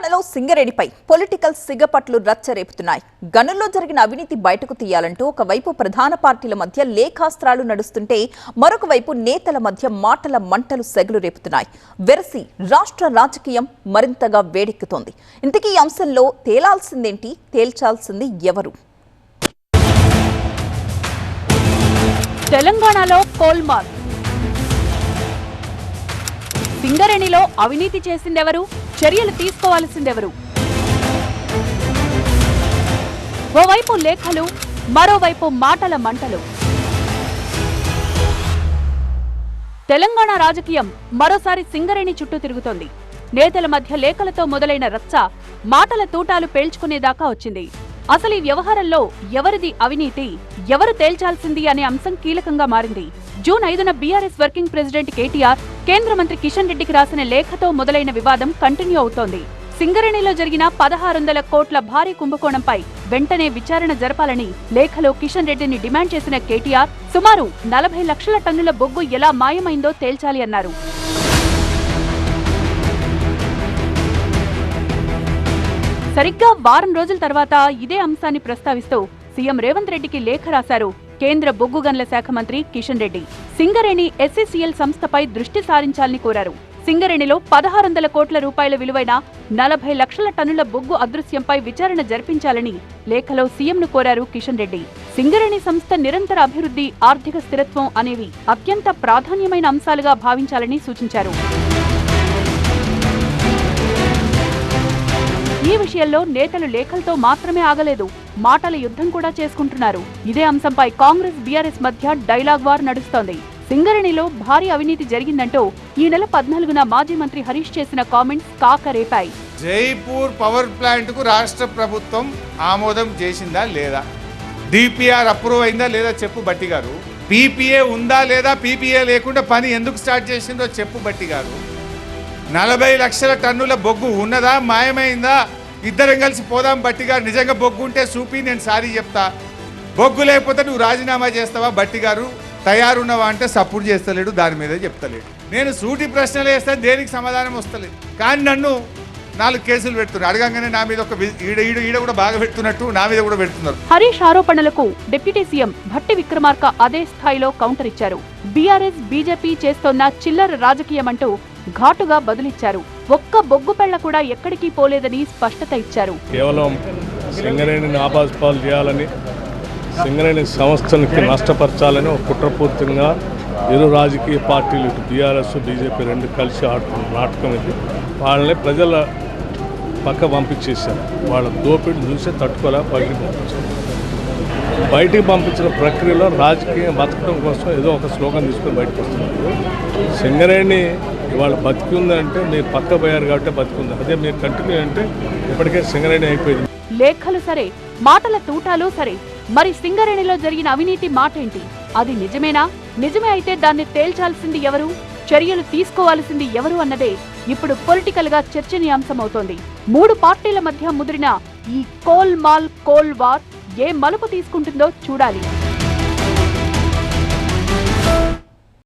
తెలంగాణలో సింగరేణిపై పొలిటికల్ సిగపట్లు రచ్చరేపుతున్నాయి. గనుల్లో జరిగిన అవినీతి బయటకు తీయాలంటూ ఒకవైపు ప్రధాన పార్టీల మధ్య లేఖాస్త్రాలు నడుస్తుంటే మరొకవైపు నేతల మధ్య మాటల మంటలు సెగలు రేపుతున్నాయి. వెరసి రాష్ట్ర రాజకీయం మరింతగా వేడెక్కుతోంది. ఇంతకీ ఈ అంశంలో తేలాల్సిందేంటి, తేల్చాల్సింది ఎవరు? తెలంగాణలో కోల్మార్, సింగరేణిలో అవినీతి చేసిందెవరు, చర్యలు తీసుకోవాల్సిందెవరు? ఓవైపు లేఖలు, మరోవైపు మాటల మంటలు. తెలంగాణ రాజకీయం మరోసారి సింగరేణి చుట్టూ తిరుగుతోంది. నేతల మధ్య లేఖలతో మొదలైన రచ్చ మాటల తూటాలు పేల్చుకునేదాకా వచ్చింది. అసలు ఈ వ్యవహారంలో ఎవరిది అవినీతి, ఎవరు తేల్చాల్సింది అనే అంశం కీలకంగా మారింది. జూన్ 5న బీఆర్ఎస్ వర్కింగ్ ప్రెసిడెంట్ కేటీఆర్ కేంద్ర మంత్రి కిషన్ రెడ్డికి రాసిన లేఖతో మొదలైన వివాదం కంటిన్యూ అవుతోంది. సింగరేణిలో జరిగిన 1600 కోట్ల భారీ కుంభకోణంపై వెంటనే విచారణ జరపాలని లేఖలో కిషన్ రెడ్డిని డిమాండ్ చేసిన కేటీఆర్ సుమారు 40 లక్షల టన్నుల బొగ్గు ఎలా మాయమైందో తేల్చాలి అన్నారు. సరిగ్గా వారం రోజుల తర్వాత ఇదే అంశాన్ని ప్రస్తావిస్తూ సీఎం రేవంత్ రెడ్డికి లేఖ రాశారు కేంద్ర బొగ్గు గనుల శాఖ మంత్రి కిషన్ రెడ్డి. సింగరేణి ఎస్సీసీఎల్ సంస్థపై దృష్టి సారించాలని కోరారు. సింగరేణిలో 1600 కోట్ల రూపాయల విలువైన 40 లక్షల టన్నుల బొగ్గు అదృశ్యంపై విచారణ జరిపించాలని లేఖలో సీఎంను కోరారు కిషన్ రెడ్డి. సింగరేణి సంస్థ నిరంతర అభివృద్ధి, ఆర్థిక స్థిరత్వం అనేవి అత్యంత ప్రాధాన్యమైన అంశాలుగా భావించాలని సూచించారు. ఈ విషయంలో నేతలు లేఖలతో మాత్రమే ఆగలేదు, మాటల యుద్ధం కూడా చేసుకుంటున్నారు. ఇదే అంశంపై కాంగ్రెస్ బీఆర్ఎస్ మధ్య డైలాగ్ వార్ నడుస్తోంది. సింగరేణిలో భారీ అవినీతి జరిగిందంటూ ఈ నెల 14న మాజీ మంత్రి హరీష్ చేసిన కామెంట్స్ కాకరేపాయి. జైపూర్ పవర్ ప్లాంట్ కు రాష్ట్ర ప్రభుత్వం ఆమోదం చేసిందా లేదా, డిపిఆర్ అప్రూవ్ అయిందా లేదా చెప్పు బట్టి గారు. పీపీఏ ఉందా లేదా, పీపీఏ లేకుండా పని ఎందుకు స్టార్ట్ చేసిందో చెప్పు బట్టి గారు. 40 లక్షల టన్నుల బొగ్గు ఉన్నదా, మాయమైందా? ఇద్దరం కలిసి పోదాం బట్టి గారు. నిజంగా బొగ్గు ఉంటే చూపి, నేను సారీ చెప్తా. బొగ్గు లేకపోతే నువ్వు రాజీనామా చేస్తావా బట్టి గారు? తయారున్నావా అంటే సపోర్ట్ చేస్తలేడు, దాని మీద చెప్తలేడు. నేను సూటి ప్రశ్నలు వేస్తాను, దేనికి సమాధానం వస్తలేదు. కానీ నన్ను 4 కేసులు పెడుతున్నారు. అడగంగానే నా మీద ఒక ఈడ కూడా బాగా పెడుతున్నట్టు నా మీద కూడా పెడుతున్నారు. హరీష్ ఆరోపణలకు డిప్యూటీ సీఎం భట్టి విక్రమార్క అదే స్థాయిలో కౌంటర్ ఇచ్చారు. బీఆర్ఎస్ బీజేపీ చేస్తోన్న చిల్లర రాజకీయం అంటూ ఘాటుగా బదులిచ్చారు. ఒక్క బొగ్గు పెళ్ల కూడా ఎక్కడికి పోలేదని స్పష్టత ఇచ్చారు. కేవలం సింగరేణిని ఆపాదిపాలు చేయాలని, సింగరేణి సంస్థలకి నష్టపరచాలని ఒక కుట్రపూర్తిగా ఇరు రాజకీయ పార్టీలు, ఇటు బీఆర్ఎస్ బీజేపీ రెండు కలిసి ఆడుతున్న నాటకం ఇది. వాళ్ళని ప్రజల పక్క పంపించేశారు. వాళ్ళ దోపిడీ చూసి తట్టుకోలే బయటికి పంపించారు. బయటికి పంపించిన ప్రక్రియలో రాజకీయం బతకడం కోసం ఏదో ఒక స్లోగన్ తీసుకొని బయటకు వస్తున్నారు. సింగరేణి ఇవాళ బతికి ఉందంటే మీరు పక్క పోయారు కాబట్టి బతికుంది. అదే మీరు కంటిన్యూ అంటే ఇప్పటికే సింగరేణి అయిపోయింది. లేఖలు సరే, మాటల తూటాలు సరే, మరి సింగరేణిలో జరిగిన అవినీతి మాటేంటి? అది నిజమేనా? నిజమే అయితే దాన్ని తేల్చాల్సింది ఎవరు, చర్యలు తీసుకోవాల్సింది ఎవరు అన్నదే ఇప్పుడు పొలిటికల్ గా చర్చనీయాంశమవుతోంది. 3 పార్టీల మధ్య ముదిరిన ఈ కోల్ మాల్ కోల్ వార్ ఏ మలుపు తీసుకుంటుందో చూడాలి.